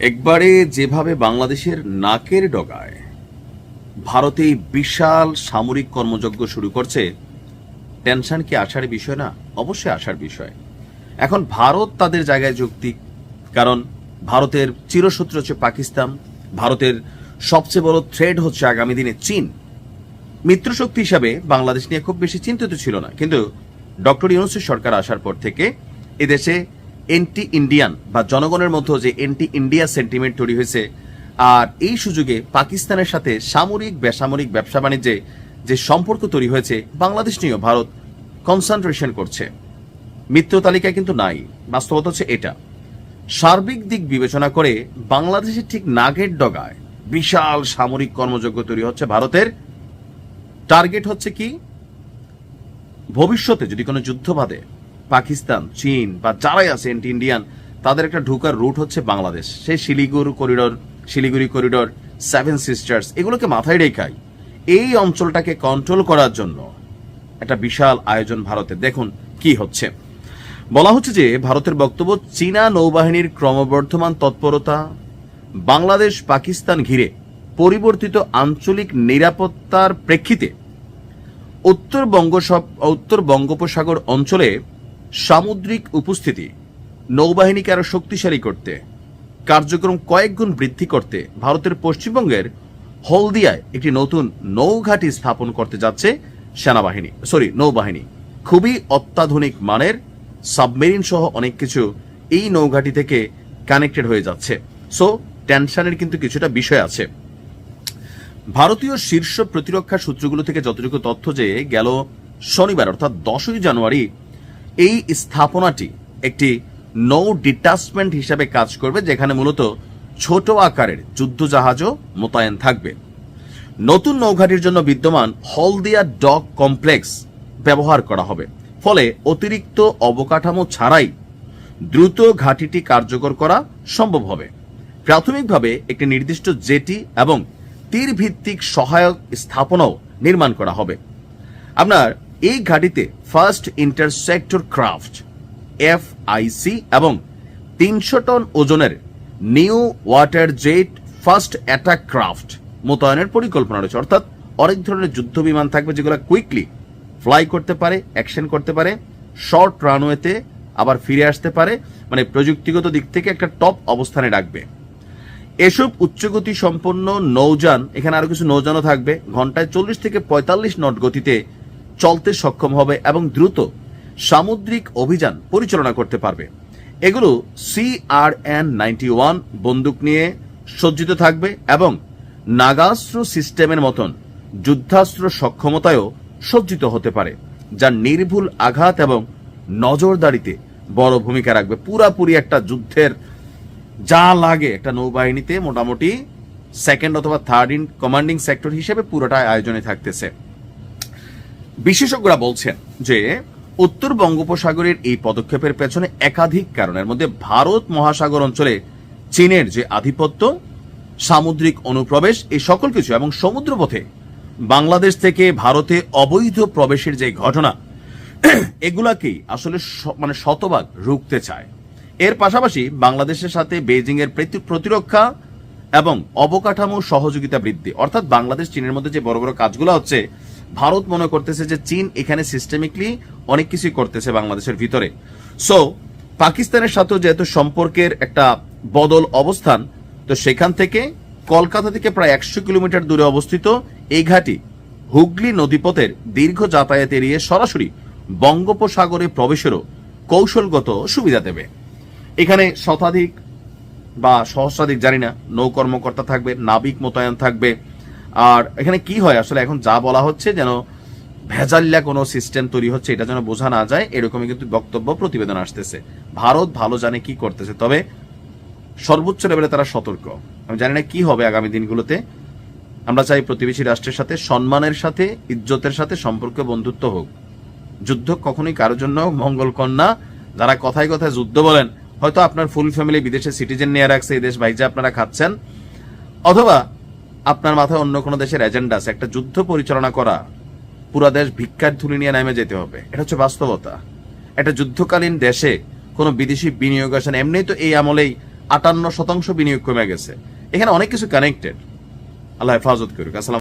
একবারে যেভাবে বাংলাদেশের নাকের ডগায় ভারতে বিশাল সামরিক কর্মযজ্ঞ শুরু করছে, টেনশন কি আসার বিষয় না? অবশ্যই আসার বিষয়। এখন ভারত তাদের জায়গায় যৌক্তিক, কারণ ভারতের চিরশত্রু হচ্ছে পাকিস্তান, ভারতের সবচেয়ে বড় থ্রেড হচ্ছে আগামী দিনে চীন। মিত্রশক্তি হিসাবে বাংলাদেশ নিয়ে খুব বেশি চিন্তিত ছিল না, কিন্তু ডক্টর ইউনূসের সরকার আসার পর থেকে এদেশে এন্টি ইন্ডিয়ান বা জনগণের মধ্যে যে এন্টি ইন্ডিয়া সেন্টিমেন্ট তৈরি হয়েছে, আর এই সুযোগে পাকিস্তানের সাথে সামরিক বেসামরিক ব্যবসা বাণিজ্যে যে সম্পর্ক তৈরি হয়েছে, বাংলাদেশ নিয়েও ভারত কনসেন্ট্রেশন করছে। মিত্র তালিকায় কিন্তু নাই, বাস্তবতা হচ্ছে এটা। সার্বিক দিক বিবেচনা করে বাংলাদেশের ঠিক নাগের ডগায় বিশাল সামরিক কর্মযজ্ঞ তৈরি হচ্ছে ভারতের। টার্গেট হচ্ছে কি, ভবিষ্যতে যদি কোনো যুদ্ধ বাঁধে পাকিস্তান, চীন বা যারাই আছে এন্টি ইন্ডিয়ান, তাদের একটা ঢুকার রুট হচ্ছে বাংলাদেশ। সেই শিলিগুড়ি করিডোর, সেভেন সিস্টার্স, এগুলোকে মাথায় রেখাই এই অঞ্চলটাকে কন্ট্রোল করার জন্য একটা বিশাল আয়োজন ভারতের। দেখুন কি হচ্ছে। বলা হচ্ছে যে ভারতের বক্তব্য, চীনা নৌবাহিনীর ক্রমবর্ধমান তৎপরতা, বাংলাদেশ পাকিস্তান ঘিরে পরিবর্তিত আঞ্চলিক নিরাপত্তার প্রেক্ষিতে উত্তর বঙ্গোপসাগর অঞ্চলে সামুদ্রিক উপস্থিতি, নৌবাহিনীকে আরো শক্তিশালী করতে, কার্যক্রম কয়েক গুণ বৃদ্ধি করতে ভারতের পশ্চিমবঙ্গের হলদিয়ায় একটি নতুন নৌঘাঁটি স্থাপন করতে যাচ্ছে নৌবাহিনী। খুবই অত্যাধুনিক মানের সাবমেরিন সহ অনেক কিছু এই নৌঘাঁটি থেকে কানেক্টেড হয়ে যাচ্ছে। সো টেনশনের কিন্তু কিছুটা বিষয় আছে। ভারতীয় শীর্ষ প্রতিরক্ষা সূত্রগুলো থেকে যতটুকু তথ্য যে গেল শনিবার অর্থাৎ 10ই জানুয়ারি এই স্থাপনাটি একটি নৌ ডিটাচমেন্ট হিসাবে কাজ করবে, যেখানে মূলত ছোট আকারের যুদ্ধ জাহাজও মোতায়েন থাকবে। নতুন নৌঘাটির জন্য বিদ্যমান হলদিয়া ডক কমপ্লেক্স ব্যবহার করা হবে, ফলে অতিরিক্ত অবকাঠামো ছাড়াই দ্রুত ঘাটিটি কার্যকর করা সম্ভব হবে। প্রাথমিকভাবে একটি নির্দিষ্ট জেটি এবং তীর ভিত্তিক সহায়ক স্থাপনাও নির্মাণ করা হবে। আপনার এই ঘাটিতে ফার্স্ট ইন্টারসেক্টর ক্রাফট FIC এবং 300 টন ওজনের new water jet first attack craft মোতায়েনের পরিকল্পনা রয়েছে। অর্থাৎ অনেক ধরনের যুদ্ধ বিমান থাকবে যেগুলো কুইকলি ফ্লাই করতে পারে, অ্যাকশন করতে পারে, শর্ট রানওয়েতে আবার ফিরে আসতে পারে, মানে প্রযুক্তিগত দিক থেকে একটা টপ অবস্থানে রাখবে। এসব উচ্চগতি সম্পন্ন নৌযান, এখানে আরো কিছু নৌযানও থাকবে, ঘন্টায় 40 থেকে 45 নট গতিতে চলতে সক্ষম হবে এবং দ্রুত সামুদ্রিক অভিযান পরিচালনা করতে পারবে। এগুলো CRN-91 বন্দুক নিয়ে সজ্জিত থাকবে এবং নাগাস্ত্র সিস্টেমের মতন যুদ্ধাস্ত্র সক্ষমতায়ও সজ্জিত হতে পারে, যা নির্ভুল আঘাত এবং নজরদারিতে বড় ভূমিকা রাখবে। পুরাপুরি একটা যুদ্ধের যা লাগে একটা নৌবাহিনীতে মোটামুটি সেকেন্ড অথবা থার্ড ইন কমান্ডিং সেক্টর হিসেবে পুরোটা আয়োজনে থাকতেছে। বিশেষজ্ঞরা বলছেন যে উত্তর বঙ্গোপসাগরের এই পদক্ষেপের পেছনে একাধিক কারণের মধ্যে ভারত মহাসাগর অঞ্চলে চীনের যে আধিপত্য, সামুদ্রিক অনুপ্রবেশ, এই সকল কিছু এবং সমুদ্রপথে বাংলাদেশ থেকে ভারতে অবৈধ প্রবেশের যে ঘটনা, এগুলাকেই আসলে শতভাগ রুখতে চায়। এর পাশাপাশি বাংলাদেশের সাথে বেইজিং এর প্রতিরক্ষা এবং অবকাঠামো সহযোগিতা বৃদ্ধি, অর্থাৎ বাংলাদেশ চীনের মধ্যে যে বড় বড় কাজগুলো হচ্ছে, ভারত মনে করতেছে যে চীন এখানে সিস্টেমিকলি অনেক কিছুই করতেছে বাংলাদেশের ভিতরে। সো পাকিস্তানের সাথেও যেহেতু সম্পর্কের একটা বদল অবস্থান, তো সেখান থেকে কলকাতা থেকে প্রায় 100 কিলোমিটার দূরে অবস্থিত এই ঘাঁটি হুগলি নদীপথের দীর্ঘ যাতায়াত এড়িয়ে সরাসরি বঙ্গোপসাগরে প্রবেশেরও কৌশলগত সুবিধা দেবে। এখানে শতাধিক বা সহস্রাধিক জানি না নৌ কর্মকর্তা থাকবে, নাবিক মোতায়েন থাকবে। আর এখানে কি হয় আসলে এখন যা বলা হচ্ছে, যেন ভেজাল্লা কোনো সিস্টেম তৈরি হচ্ছে, এটা যেন বোঝা না যায়, এরকমই কিন্তু বক্তব্য প্রতিবেদন আসতেছে। ভারত ভালো জানে কি করতেছে, তবে সর্বোচ্চ লেভেলে তারা সতর্ক। আমি জানি না কি হবে আগামী দিনগুলোতে। আমরা চাই প্রতিবেশী রাষ্ট্রের সাথে সম্মানের সাথে, ইজ্জতের সাথে সম্পর্ক, বন্ধুত্ব হোক। যুদ্ধ কখনোই কারোর জন্য মঙ্গলকর না। যারা কথায় কথায় যুদ্ধ বলেন, হয়তো আপনার ফুল ফ্যামিলি বিদেশে সিটিজেন নিয়ে রাখছে, এই দেশ ভাইজা আপনারা খাচ্ছেন, অথবা আপনার মাথায় অন্য কোনো দেশের এজেন্ডা আছে। একটা যুদ্ধ পরিচালনা করা, পুরা দেশ ভিক্ষার ধুলি নিয়ে নেমে যেতে হবে, এটা হচ্ছে বাস্তবতা। একটা যুদ্ধকালীন দেশে কোনো বিদেশি বিনিয়োগ আসেন, এমনি তো এই আমলেই 58% বিনিয়োগ কমে গেছে। এখানে অনেক কিছু কানেক্টেড। আল্লাহ হেফাজত করুক। আসসালাম।